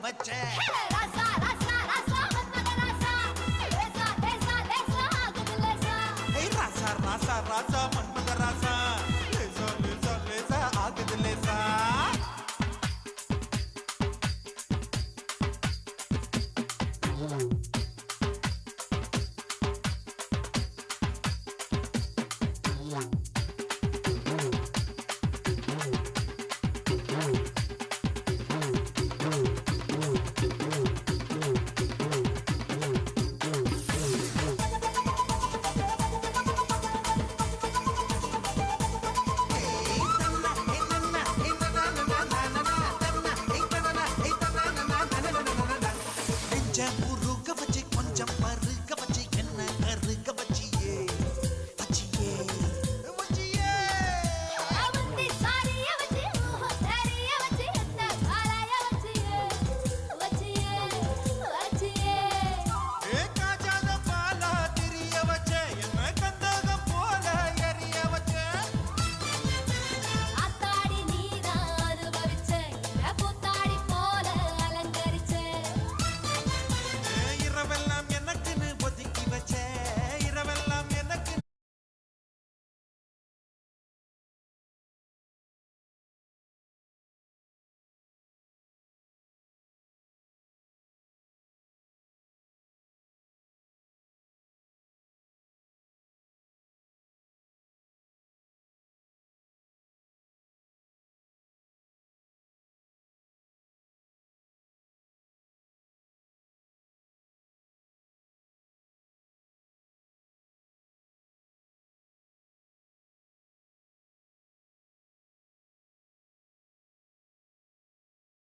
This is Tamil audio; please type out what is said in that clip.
வச்ச ராசா ராசா ராசா மன்மத ராசா லேசா லேசா லேசா ஆகுது லேசா ஏய் ராசா ராசா ராசா மன்மத ராசா லேசா லேசா லேசா ஆகுது லேசா Yeah.